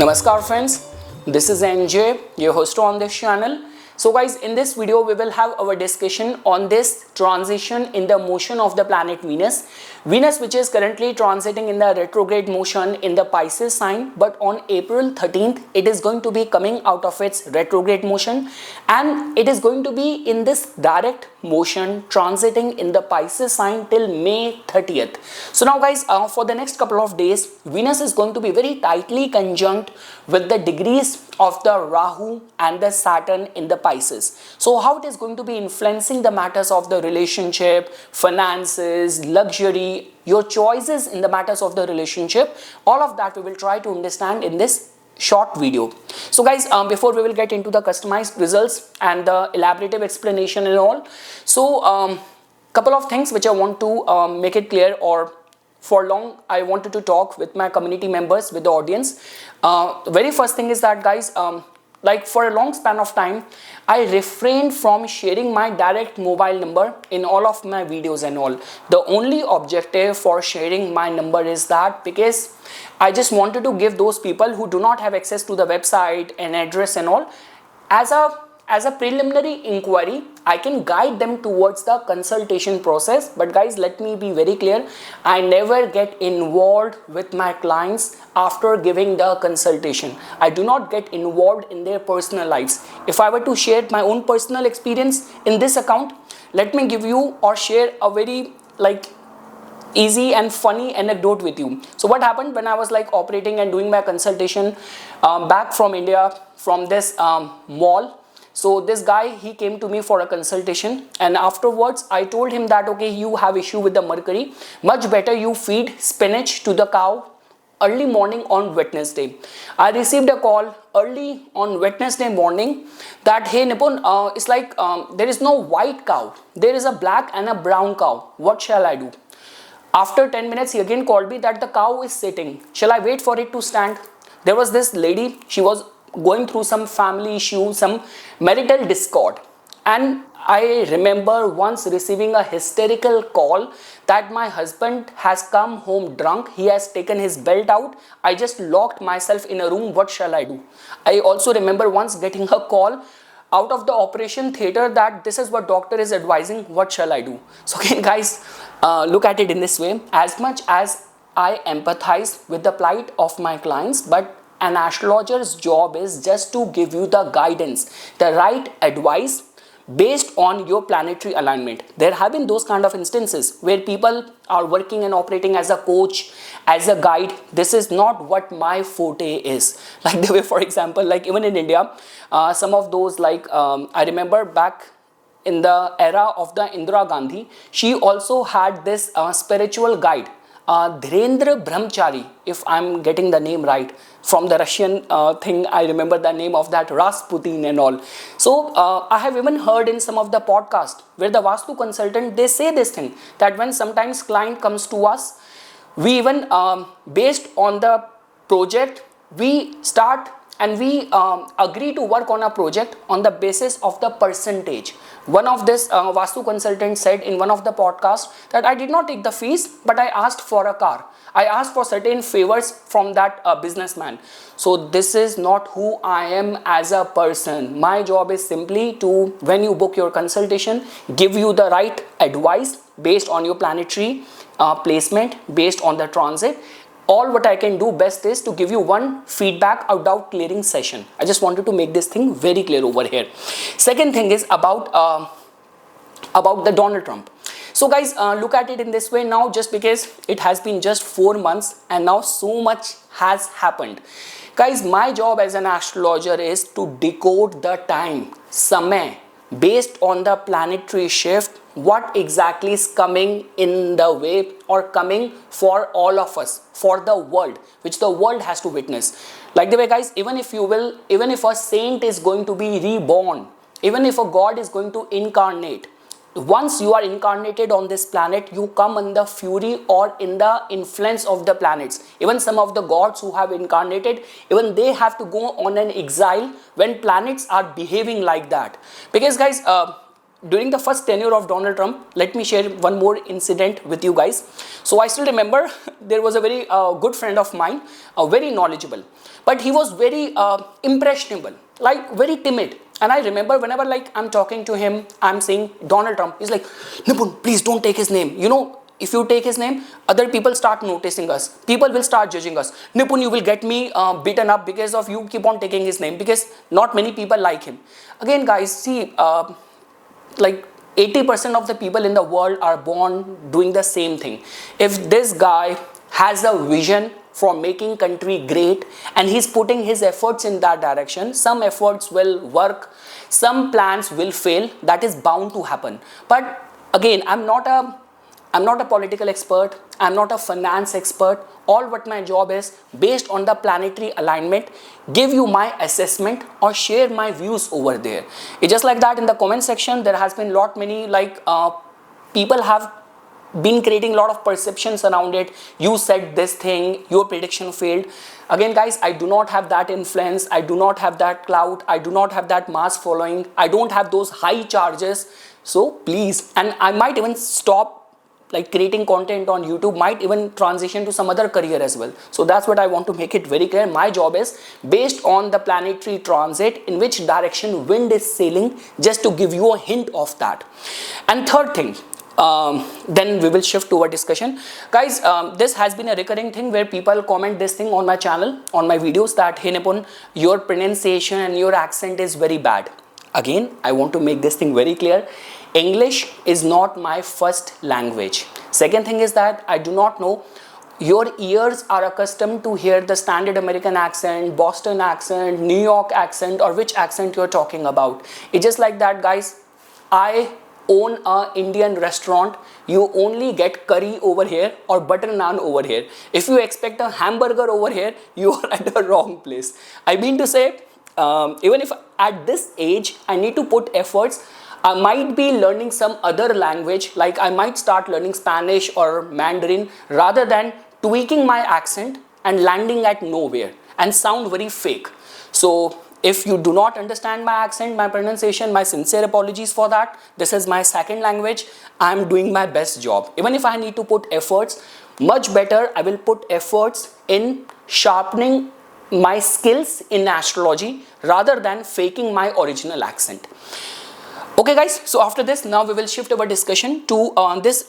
Namaskar friends, this is NJ, your host on this channel. So guys, in this video we will have our discussion on this transition in the motion of the planet Venus. Venus, which is currently transiting in the retrograde motion in the Pisces sign, but on April 13th it is going to be coming out of its retrograde motion and it is going to be in this direct motion transiting in the Pisces sign till May 30th. So now guys, for the next couple of days Venus is going to be very tightly conjunct with the degrees of the Rahu and the Saturn in the Pisces. So how it is going to be influencing the matters of the relationship, finances, luxury, your choices in the matters of the relationship, all of that we will try to understand in this short video. So guys, before we will get into the customized results and the elaborative explanation and all, so couple of things which I want to make it clear, or for long I wanted to talk with my community members, with the audience. Very first thing is that guys, like for a long span of time I refrained from sharing my direct mobile number in all of my videos and all. The only objective for sharing my number is that because I just wanted to give those people who do not have access to the website and address and all, as a preliminary inquiry, I can guide them towards the consultation process. But guys, let me be very clear, I never get involved with my clients after giving the consultation. I do not get involved in their personal lives. If I were to share my own personal experience in this account, let me give you or share a very easy and funny anecdote with you. So what happened when I was operating and doing my consultation back from India, from this mall. So this guy, he came to me for a consultation, and afterwards I told him that okay, you have issue with the mercury, much better you feed spinach to the cow early morning on Wednesday. I received a call early on Wednesday morning that hey Nipun, it's there is no white cow, there is a black and a brown cow, what shall I do? After 10 minutes he again called me that the cow is sitting, shall I wait for it to stand? There was this lady, she was going through some family issue, some marital discord, and I remember once receiving a hysterical call that my husband has come home drunk, he has taken his belt out, I just locked myself in a room, what shall I do? I also remember once getting a call out of the operation theater that this is what doctor is advising, what shall I do? So again guys, look at it in this way, as much as I empathize with the plight of my clients, but an astrologer's job is just to give you the guidance, the right advice based on your planetary alignment. There have been those kind of instances where people are working and operating as a coach, as a guide. This is not what my forte is. Like the way, for example, even in India, some of those I remember back in the era of the Indira Gandhi, she also had this spiritual guide, Dhirendra Brahmachari, if I'm getting the name right, from the Russian thing, I remember the name of that, Rasputin and all. So I have even heard in some of the podcasts where the Vastu consultant, they say this thing, that when sometimes client comes to us, we even based on the project, we start and we agree to work on a project on the basis of the percentage. One of this Vastu consultant said in one of the podcasts that I did not take the fees, but I asked for a car. I asked for certain favors from that businessman. So this is not who I am as a person. My job is simply to, when you book your consultation, give you the right advice based on your planetary placement, based on the transit. All what I can do best is to give you one feedback, a doubt clearing session. I just wanted to make this thing very clear over here. Second thing is about the Donald Trump. So guys, look at it in this way now, just because it has been just 4 months and now so much has happened. Guys, my job as an astrologer is to decode the time, samay, based on the planetary shift, what exactly is coming in the way or coming for all of us, for the world, which the world has to witness. Like the way guys, even if a saint is going to be reborn, even if a god is going to incarnate, once you are incarnated on this planet, you come in the fury or in the influence of the planets. Even some of the gods who have incarnated, even they have to go on an exile when planets are behaving like that. Because guys, during the first tenure of Donald Trump, let me share one more incident with you guys. So I still remember there was a very good friend of mine, very knowledgeable, but he was very impressionable, like very timid. And I remember whenever like I'm talking to him, I'm saying Donald Trump, he's like, Nipun, please don't take his name. You know, if you take his name, other people start noticing us. People will start judging us. Nipun, you will get me beaten up because of you keep on taking his name, because not many people like him. Again, guys, see, like 80% of the people in the world are born doing the same thing. If this guy has a vision for making country great and he's putting his efforts in that direction, some efforts will work, some plans will fail, that is bound to happen. But again, I'm not a political expert, I'm not a finance expert. All what my job is, based on the planetary alignment, give you my assessment or share my views over there. It's just like that. In the comment section, there has been lot many like people have been creating a lot of perceptions around it. You said this thing, your prediction failed. Again, guys, I do not have that influence, I do not have that clout, I do not have that mass following, I don't have those high charges. So please, and I might even stop like creating content on YouTube, might even transition to some other career as well. So that's what I want to make it very clear. My job is based on the planetary transit, in which direction wind is sailing, just to give you a hint of that. And third thing, then we will shift to our discussion. Guys, this has been a recurring thing where people comment this thing on my channel, on my videos, that hey Nipun, your pronunciation and your accent is very bad. Again, I want to make this thing very clear. English is not my first language. Second thing is that I do not know, your ears are accustomed to hear the standard American accent, Boston accent, New York accent, or which accent you're talking about. It's just like that, guys. I own an Indian restaurant. You only get curry over here or butter naan over here. If you expect a hamburger over here, you are at the wrong place. I mean to say, even if at this age I need to put efforts, I might be learning some other language, like I might start learning Spanish or Mandarin, rather than tweaking my accent and landing at nowhere and sound very fake. So if you do not understand my accent, my pronunciation, my sincere apologies for that. This is my second language. I am doing my best job. Even if I need to put efforts, much better I will put efforts in sharpening my skills in astrology rather than faking my original accent. Okay guys, so after this, now we will shift our discussion to this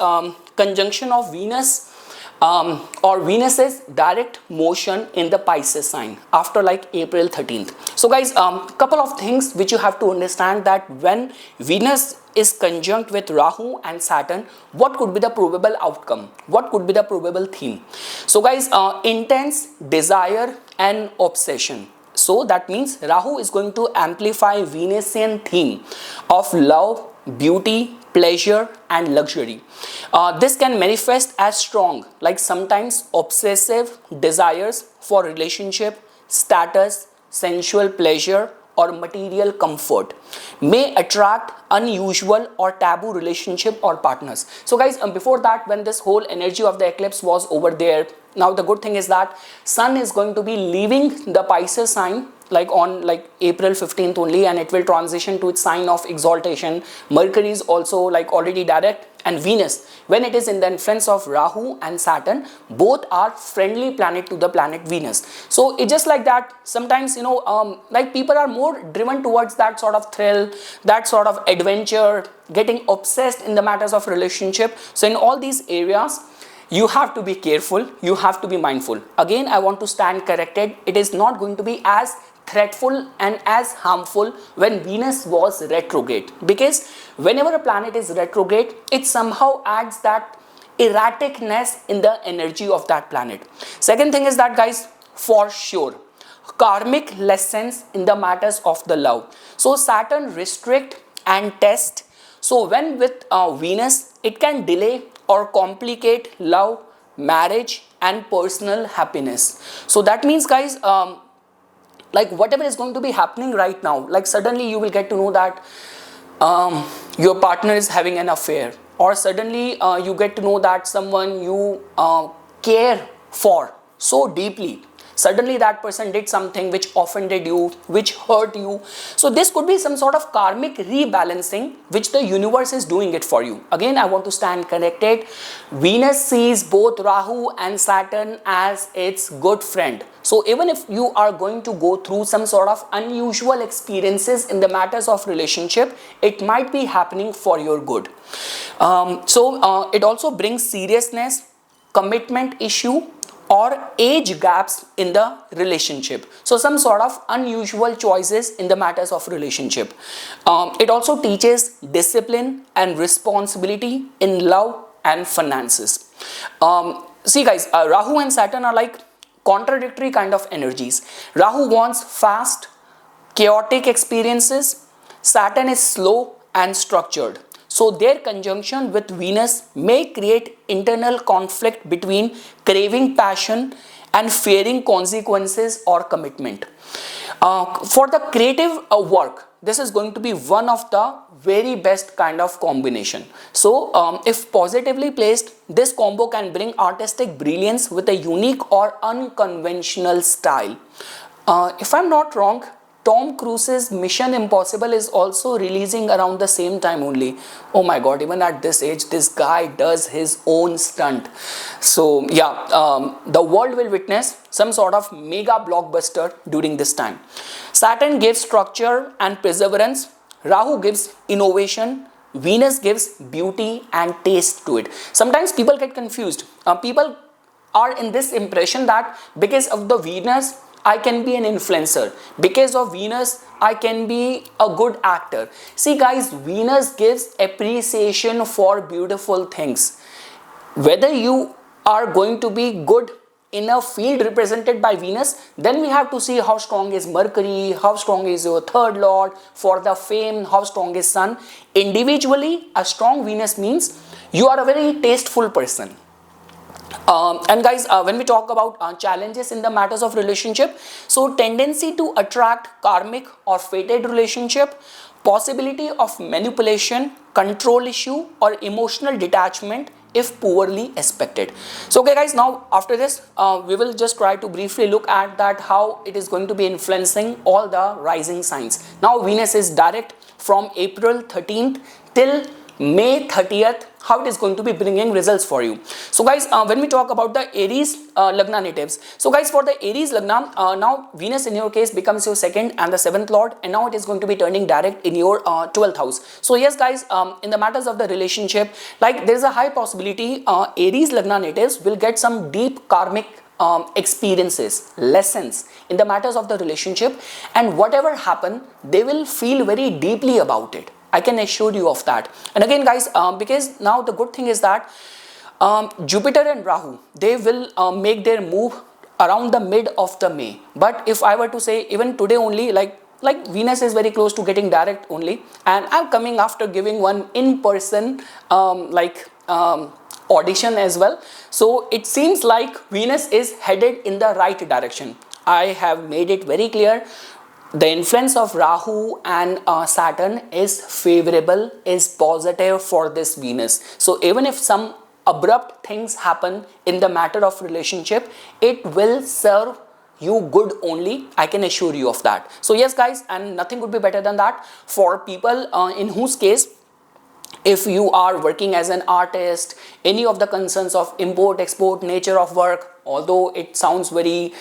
conjunction of Venus or Venus's direct motion in the Pisces sign after like April 13th. So guys, couple of things which you have to understand, that when Venus is conjunct with Rahu and Saturn, what could be the probable outcome? What could be the probable theme? So guys, intense desire and obsession. So that means Rahu is going to amplify Venusian theme of love, beauty, pleasure and luxury. This can manifest as strong, like sometimes obsessive desires for relationship, status, sensual pleasure or material comfort, may attract unusual or taboo relationship or partners. So guys, before that, when this whole energy of the eclipse was over there, now the good thing is that Sun is going to be leaving the Pisces sign like on like April 15th only, and it will transition to its sign of exaltation. Mercury is also like already direct, and Venus, when it is in the influence of Rahu and Saturn, both are friendly planet to the planet Venus. So it's just like that. Sometimes, you know, like people are more driven towards that sort of thrill, that sort of adventure, getting obsessed in the matters of relationship. So in all these areas, you have to be careful, you have to be mindful. Again, I want to stand corrected. It is not going to be as threatful and as harmful when Venus was retrograde, because whenever a planet is retrograde, it somehow adds that erraticness in the energy of that planet. Second thing is that, guys, for sure, karmic lessons in the matters of the love. So Saturn restrict and test. So when with Venus, it can delay or complicate love, marriage and personal happiness. So that means, guys, like whatever is going to be happening right now, like suddenly you will get to know that your partner is having an affair, or suddenly you get to know that someone you care for so deeply Suddenly that person did something which offended you, which hurt you. So this could be some sort of karmic rebalancing which the universe is doing it for you. Again, I want to stand connected. Venus sees both Rahu and Saturn as its good friend. So even if you are going to go through some sort of unusual experiences in the matters of relationship, it might be happening for your good. It also brings seriousness, commitment issue, or age gaps in the relationship. So some sort of unusual choices in the matters of relationship. It also teaches discipline and responsibility in love and finances. See guys, Rahu and Saturn are like contradictory kind of energies. Rahu wants fast, chaotic experiences. Saturn is slow and structured. So their conjunction with Venus may create internal conflict between craving passion and fearing consequences or commitment. For the creative work, this is going to be one of the very best kind of combination. So if positively placed, this combo can bring artistic brilliance with a unique or unconventional style. If I'm not wrong, Tom Cruise's Mission Impossible is also releasing around the same time only. Oh my god, even at this age, this guy does his own stunt. So yeah, the world will witness some sort of mega blockbuster during this time. Saturn gives structure and perseverance. Rahu gives innovation. Venus gives beauty and taste to it. Sometimes people get confused. People are in this impression that because of the Venus, I can be an influencer. Because of Venus, I can be a good actor. See guys, Venus gives appreciation for beautiful things. Whether you are going to be good in a field represented by Venus, then we have to see how strong is Mercury, how strong is your third lord, for the fame, how strong is Sun. Individually, a strong Venus means you are a very tasteful person. And guys, when we talk about challenges in the matters of relationship, so tendency to attract karmic or fated relationship, possibility of manipulation, control issue, or emotional detachment if poorly expected. So okay guys, now after this we will just try to briefly look at that how it is going to be influencing all the rising signs. Now Venus is direct from April 13th till May 30th, how it is going to be bringing results for you. So guys, when we talk about the Aries Lagna natives, so guys, for the Aries Lagna, now Venus in your case becomes your second and the seventh lord, and now it is going to be turning direct in your 12th house. So yes guys, in the matters of the relationship, like there is a high possibility Aries Lagna natives will get some deep karmic experiences, lessons in the matters of the relationship, and whatever happen, they will feel very deeply about it. I can assure you of that. And again guys, because now the good thing is that Jupiter and Rahu, they will make their move around the mid of the May. But if I were to say even today only, like Venus is very close to getting direct only, and I'm coming after giving one in-person audition as well. So it seems like Venus is headed in the right direction. I have made it very clear. The influence of Rahu and Saturn is favorable, is positive for this Venus. So even if some abrupt things happen in the matter of relationship, it will serve you good only. I can assure you of that. So yes guys, and nothing would be better than that for people in whose case, if you are working as an artist, any of the concerns of import, export, nature of work, although it sounds very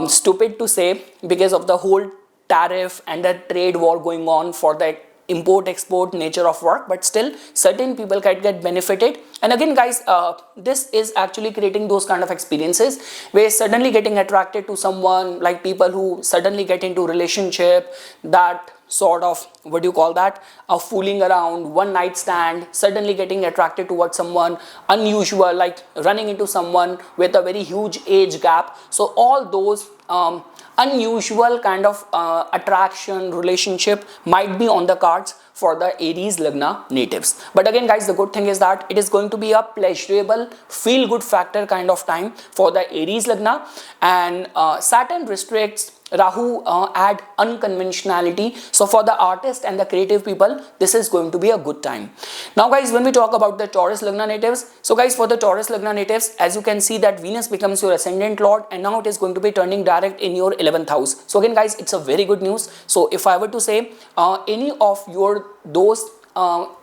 stupid to say because of the whole tariff and the trade war going on for the import export nature of work, but still certain people can get benefited. And again guys, this is actually creating those kind of experiences where suddenly getting attracted to someone, like people who suddenly get into relationship, that sort of, what do you call that, a fooling around, one night stand, suddenly getting attracted towards someone unusual, like running into someone with a very huge age gap. So all those unusual kind of attraction, relationship might be on the cards for the Aries Lagna natives. But again guys, the good thing is that it is going to be a pleasurable, feel good factor kind of time for the Aries Lagna, and Saturn restricts Rahu add unconventionality. So for the artist and the creative people, this is going to be a good time. Now guys, when we talk about the Taurus Lagna natives, so guys, for the Taurus Lagna natives, as you can see that Venus becomes your ascendant lord, and now it is going to be turning direct in your 11th house. So again guys, it's a very good news. So if I were to say any of your those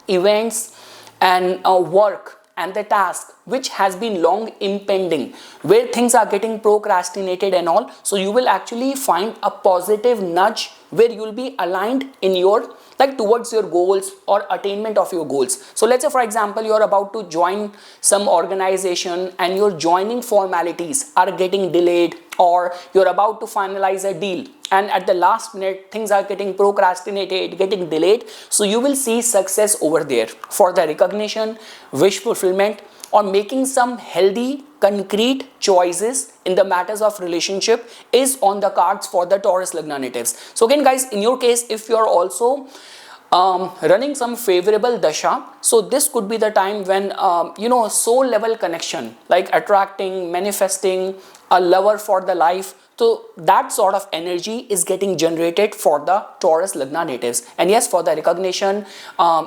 events and work and the task which has been long impending, where things are getting procrastinated and all, so you will actually find a positive nudge where you will be aligned in your towards your goals or attainment of your goals. So let's say for example you are about to join some organization and your joining formalities are getting delayed, or you're about to finalize a deal and at the last minute things are getting procrastinated, getting delayed. So you will see success over there for the recognition, wish fulfillment, or making some healthy concrete choices in the matters of relationship is on the cards for the Taurus Lagna natives. So again guys, in your case, if you are also running some favorable dasha, so this could be the time when soul level connection, like attracting, manifesting a lover for the life, so that sort of energy is getting generated for the Taurus Lagna natives. And yes, for the recognition,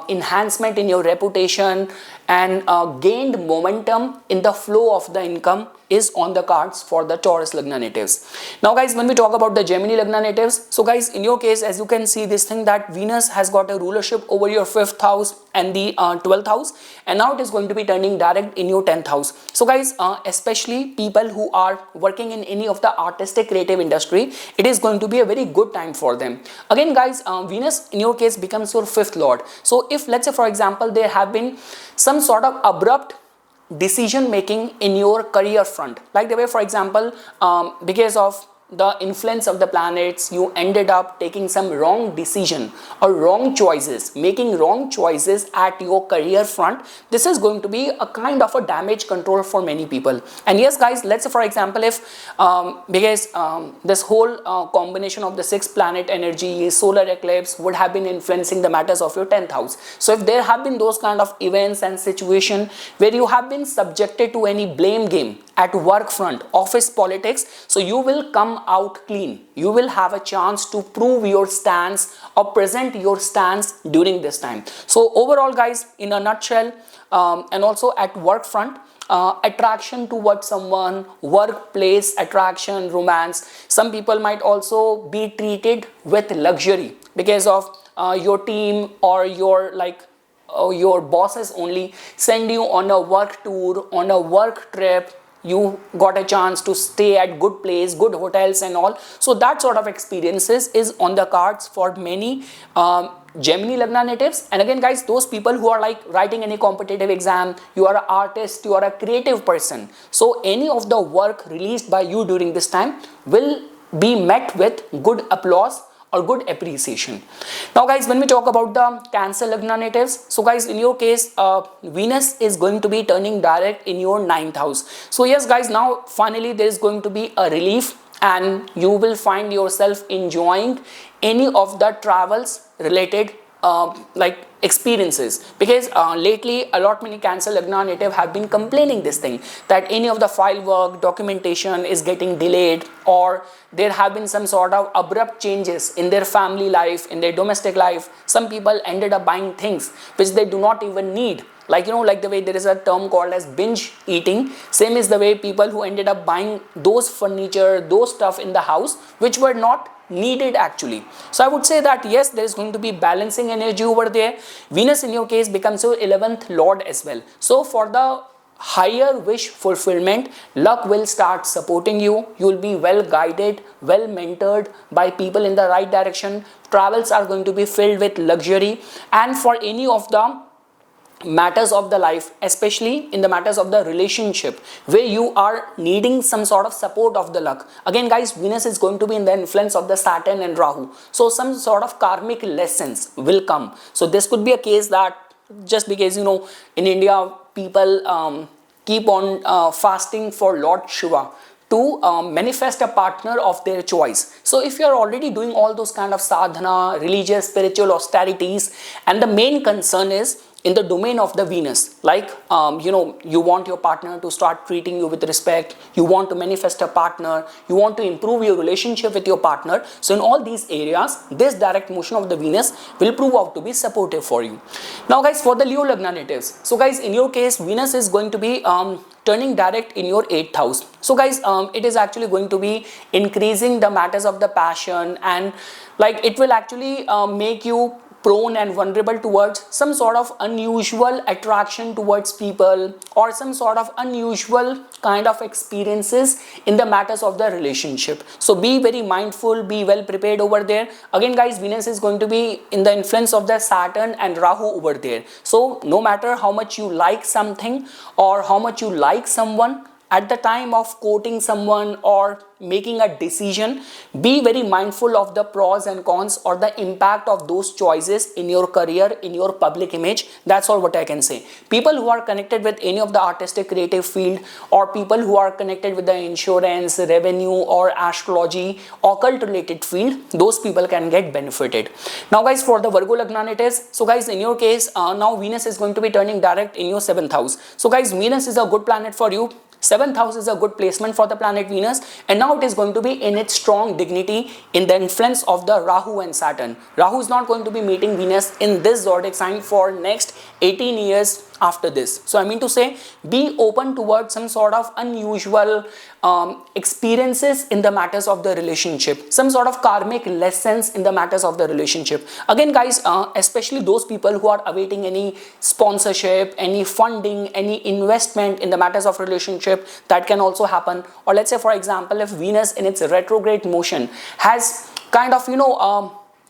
enhancement in your reputation, and gained momentum in the flow of the income is on the cards for the Taurus Lagna natives. Now guys, when we talk about the Gemini Lagna natives, so guys, in your case, as you can see this thing that Venus has got a rulership over your 5th house and the 12th house, and now it is going to be turning direct in your 10th house. So guys, especially people who are working in any of the artistic creative industry, it is going to be a very good time for them. Again guys, Venus in your case becomes your 5th lord. So if let's say for example there have been some sort of abrupt decision making in your career front, like the way for example because of the influence of the planets you ended up taking some wrong decision or wrong choices, making wrong choices at your career front, this is going to be a kind of a damage control for many people. And yes guys, let's say for example if because this whole combination of the 6th planet energy, solar eclipse would have been influencing the matters of your 10th house. So if there have been those kind of events and situation where you have been subjected to any blame game at work front, office politics, so you will come out clean. You will have a chance to prove your stance or present your stance during this time. So overall guys, in a nutshell, and also at work front, attraction towards someone, workplace attraction, romance. Some people might also be treated with luxury because of your team or your bosses only send you on a work tour, on a work trip. You got a chance to stay at good place, good hotels and all. So that sort of experiences is on the cards for many Gemini Lagna natives. And again guys, those people who are like writing any competitive exam, you are an artist, you are a creative person, so any of the work released by you during this time will be met with good applause or good appreciation. Now guys, when we talk about the Cancer Lagna natives, so guys, in your case Venus is going to be turning direct in your 9th house. So yes guys, now finally there is going to be a relief and you will find yourself enjoying any of the travels related experiences, because lately a lot many Cancer Lagna native have been complaining this thing that any of the file work, documentation is getting delayed, or there have been some sort of abrupt changes in their family life, in their domestic life. Some people ended up buying things which they do not even need, like the way there is a term called as binge eating. Same is the way people who ended up buying those furniture, those stuff in the house which were not needed actually. So I would say that yes, there is going to be balancing energy over there. Venus in your case becomes your 11th lord as well. So for the higher wish fulfillment, luck will start supporting you. You will be well guided, well mentored by people in the right direction. Travels are going to be filled with luxury. And for any of the matters of the life, especially in the matters of the relationship where you are needing some sort of support of the luck, again guys, Venus is going to be in the influence of the Saturn and Rahu, so some sort of karmic lessons will come. So this could be a case that just because in India people keep on fasting for Lord Shiva to manifest a partner of their choice. So if you are already doing all those kind of sadhana, religious, spiritual austerities, and the main concern is in the domain of the Venus, like you want your partner to start treating you with respect, you want to manifest a partner, you want to improve your relationship with your partner. So in all these areas, this direct motion of the Venus will prove out to be supportive for you. Now guys, for the Leo Lagna natives, so guys, in your case, Venus is going to be turning direct in your 8th house. So guys, it is actually going to be increasing the matters of the passion, and like it will actually make you prone and vulnerable towards some sort of unusual attraction towards people, or some sort of unusual kind of experiences in the matters of the relationship. So be very mindful, be well prepared over there. Again guys, Venus is going to be in the influence of the Saturn and Rahu over there. So no matter how much you like something or how much you like someone, at the time of quoting someone or making a decision, be very mindful of the pros and cons or the impact of those choices in your career, in your public image. That's all what I can say. People who are connected with any of the artistic creative field, or people who are connected with the insurance, revenue, or astrology, occult related field, those people can get benefited. Now guys, for the Virgo Lagna natives, so guys, in your case, now Venus is going to be turning direct in your 7th house. So guys, Venus is a good planet for you. 7th house is a good placement for the planet Venus, and now it is going to be in its strong dignity in the influence of the Rahu and Saturn. Rahu is not going to be meeting Venus in this zodiac sign for next 18 years after this. So I mean to say, be open towards some sort of unusual experiences in the matters of the relationship, some sort of karmic lessons in the matters of the relationship. Again guys, especially those people who are awaiting any sponsorship, any funding, any investment in the matters of relationship, that can also happen. Or let's say, for example, if Venus in its retrograde motion has kind of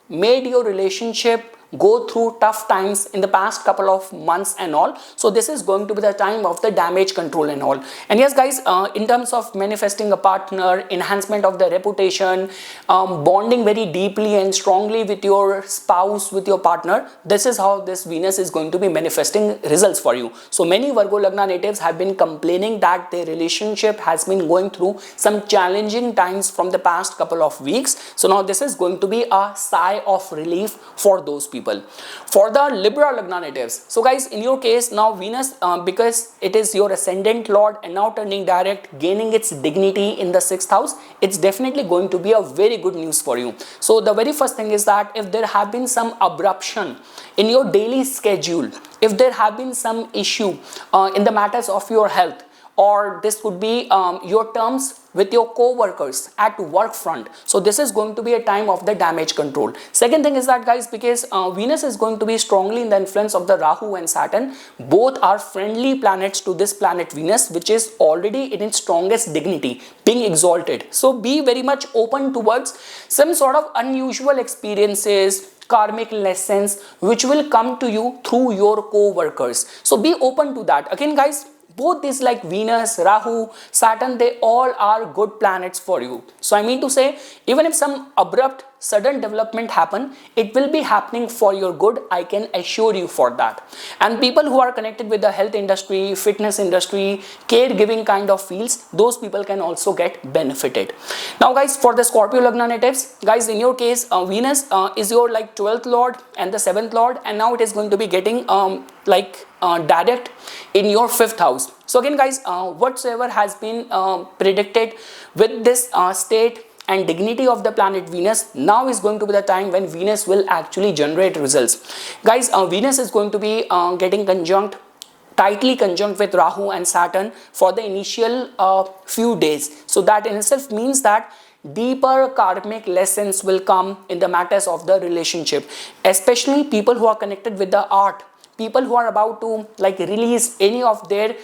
made your relationship go through tough times in the past couple of months and all, so this is going to be the time of the damage control and all. And yes guys, in terms of manifesting a partner, enhancement of the reputation, bonding very deeply and strongly with your spouse, with your partner, this is how this Venus is going to be manifesting results for you. So many Virgo Lagna natives have been complaining that their relationship has been going through some challenging times from the past couple of weeks. So now this is going to be a sigh of relief for those people. For the Libra Lagna natives, so guys, in your case, now Venus, because it is your ascendant lord and now turning direct, gaining its dignity in the 6th house, it's definitely going to be a very good news for you. So the very first thing is that if there have been some abruption in your daily schedule, if there have been some issue in the matters of your health, or this could be your terms with your co-workers at work front, so this is going to be a time of the damage control. Second thing is that guys, because Venus is going to be strongly in the influence of the Rahu and Saturn, both are friendly planets to this planet Venus, which is already in its strongest dignity, being exalted. So be very much open towards some sort of unusual experiences, karmic lessons which will come to you through your co-workers. So be open to that. Again guys, both these like Venus, Rahu, Saturn, they all are good planets for you. So I mean to say, even if some abrupt sudden development happen, it will be happening for your good, I can assure you for that. And people who are connected with the health industry, fitness industry, caregiving kind of fields, those people can also get benefited. Now guys, for the Scorpio Lagna natives, guys, in your case, Venus is your like 12th lord and the 7th lord, and now it is going to be getting direct in your 5th house. So again guys, whatsoever has been predicted with this state and dignity of the planet Venus, now is going to be the time when Venus will actually generate results. Guys, Venus is going to be getting tightly conjunct with Rahu and Saturn for the initial few days. So that in itself means that deeper karmic lessons will come in the matters of the relationship, especially people who are connected with the art, people who are about to like release any of their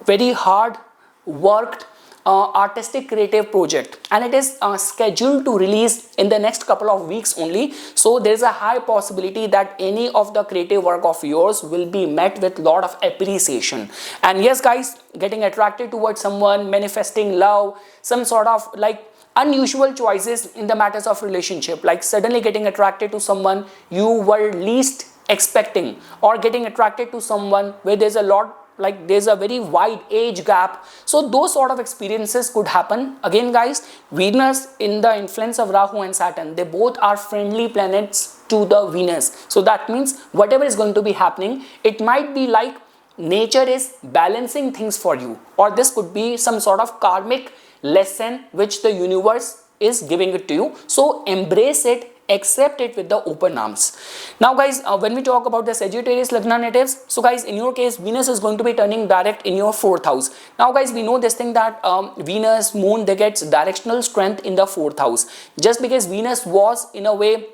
very hard worked artistic creative project, and it is scheduled to release in the next couple of weeks only. So there is a high possibility that any of the creative work of yours will be met with lot of appreciation. And yes guys, getting attracted towards someone, manifesting love, some sort of like unusual choices in the matters of relationship, like suddenly getting attracted to someone you were least expecting, or getting attracted to someone where there's a lot like there's a very wide age gap. So those sort of experiences could happen. Again guys, Venus in the influence of Rahu and Saturn, they both are friendly planets to the Venus. So that means whatever is going to be happening, it might be like nature is balancing things for you, or this could be some sort of karmic lesson which the universe is giving it to you. So embrace it, accept it with the open arms. Now guys, when we talk about the Sagittarius Lagna natives, so guys, in your case, Venus is going to be turning direct in your 4th house. Now guys, we know this thing that Venus, Moon, they get directional strength in the 4th house. Just because Venus was in a way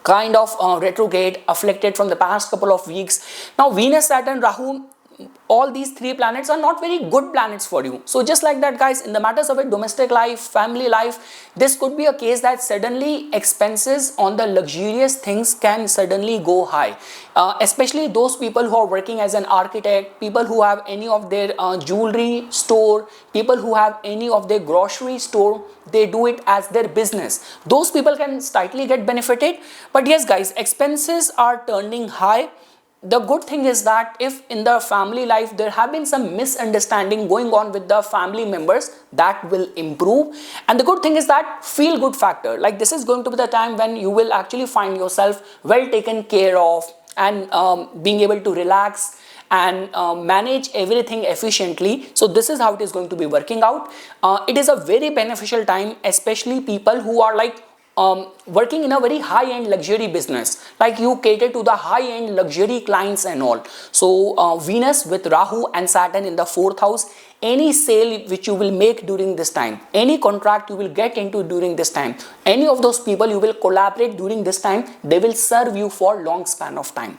kind of retrograde, afflicted from the past couple of weeks. Now Venus, Saturn, Rahu, all these 3 planets are not very good planets for you. So just like that guys, in the matters of a domestic life, family life, this could be a case that suddenly expenses on the luxurious things can suddenly go high. Especially those people who are working as an architect, people who have any of their jewelry store, people who have any of their grocery store, they do it as their business. Those people can slightly get benefited. But yes guys, expenses are turning high. The good thing is that if in the family life there have been some misunderstanding going on with the family members, that will improve. And the good thing is that feel good factor, like this is going to be the time when you will actually find yourself well taken care of and being able to relax and manage everything efficiently. So this is how it is going to be working out. It is a very beneficial time, especially people who are like working in a very high-end luxury business, like you cater to the high-end luxury clients and all. So Venus with Rahu and Saturn in the 4th house, any sale which you will make during this time, any contract you will get into during this time, any of those people you will collaborate during this time, they will serve you for long span of time.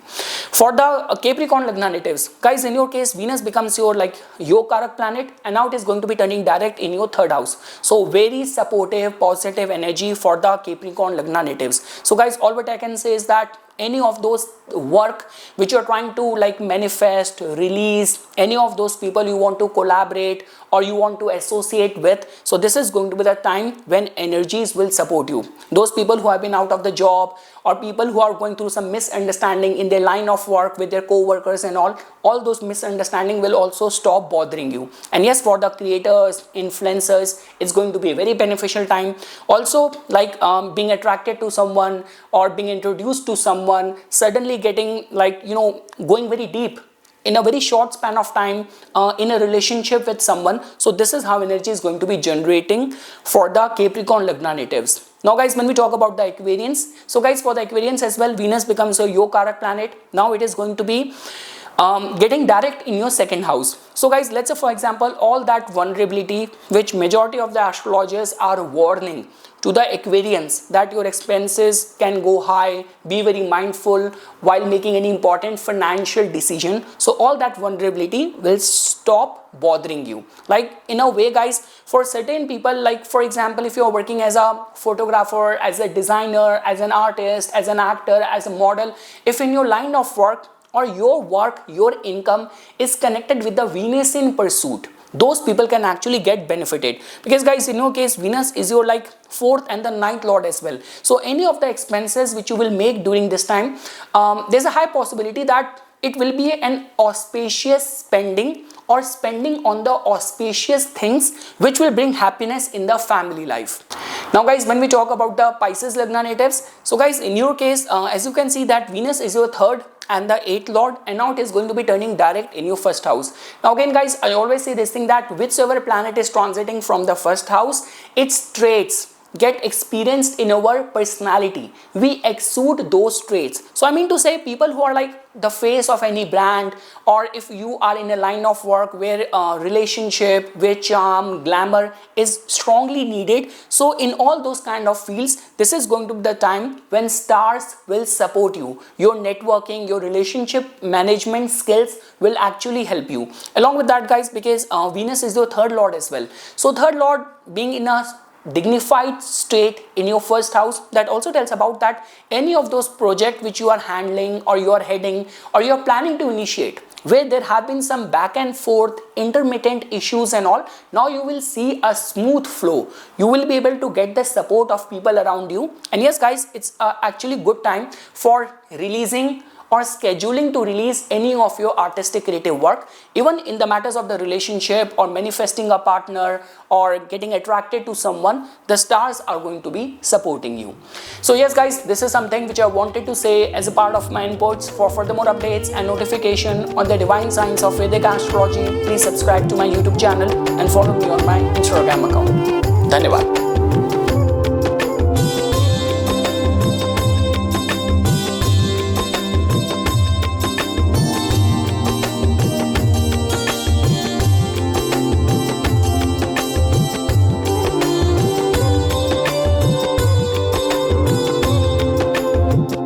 For the Capricorn Lagna natives, guys, in your case, Venus becomes your like Yogarak planet, and now it is going to be turning direct in your 3rd house. So very supportive, positive energy for the Capricorn Lagna natives. So guys, all what I can say is that any of those work which you're trying to like manifest, release, any of those people you want to collaborate or you want to associate with, so this is going to be the time when energies will support you. Those people who have been out of the job, or people who are going through some misunderstanding in their line of work with their co-workers and all those misunderstanding will also stop bothering you. And yes, for the creators, influencers, it's going to be a very beneficial time. Also, like being attracted to someone or being introduced to someone, suddenly getting like, you know, going very deep in a very short span of time in a relationship with someone. So this is how energy is going to be generating for the Capricorn Lagna natives. Now guys, when we talk about the Aquarians, so guys, for the Aquarians as well, Venus becomes a Yogarak planet. Now it is going to be getting direct in your 2nd house. So guys, let's say for example, all that vulnerability which majority of the astrologers are warning to the Aquarians, that your expenses can go high, be very mindful while making any important financial decision. So all that vulnerability will stop bothering you. Like in a way guys, for certain people, like for example, if you're working as a photographer, as a designer, as an artist, as an actor, as a model, if in your line of work or your work, your income is connected with the Venusian pursuit, those people can actually get benefited. Because guys, in your case, Venus is your like 4th and the 9th lord as well. So any of the expenses which you will make during this time, there's a high possibility that it will be an auspicious spending, or spending on the auspicious things which will bring happiness in the family life. Now guys, when we talk about the Pisces Lagna natives, so guys, in your case, as you can see that Venus is your 3rd and the 8th lord, and now it is going to be turning direct in your 1st house. Now again guys, I always say this thing that whichever planet is transiting from the 1st house, its traits get experienced in our personality. We exude those traits. So I mean to say, people who are like the face of any brand, or if you are in a line of work where relationship, where charm, glamour is strongly needed, so in all those kind of fields, this is going to be the time when stars will support you. Your networking, your relationship management skills will actually help you. Along with that guys, because Venus is your 3rd lord as well. So 3rd lord being in a dignified state in your 1st house, that also tells about that any of those projects which you are handling or you are heading or you are planning to initiate, where there have been some back and forth intermittent issues and all, now you will see a smooth flow. You will be able to get the support of people around you. And yes guys, it's actually good time for releasing or scheduling to release any of your artistic creative work. Even in the matters of the relationship or manifesting a partner or getting attracted to someone, the stars are going to be supporting you. So yes guys, this is something which I wanted to say as a part of my inputs. For further more updates and notification on the divine science of Vedic astrology, please subscribe to my YouTube channel and follow me on my Instagram account. Dhanyavad.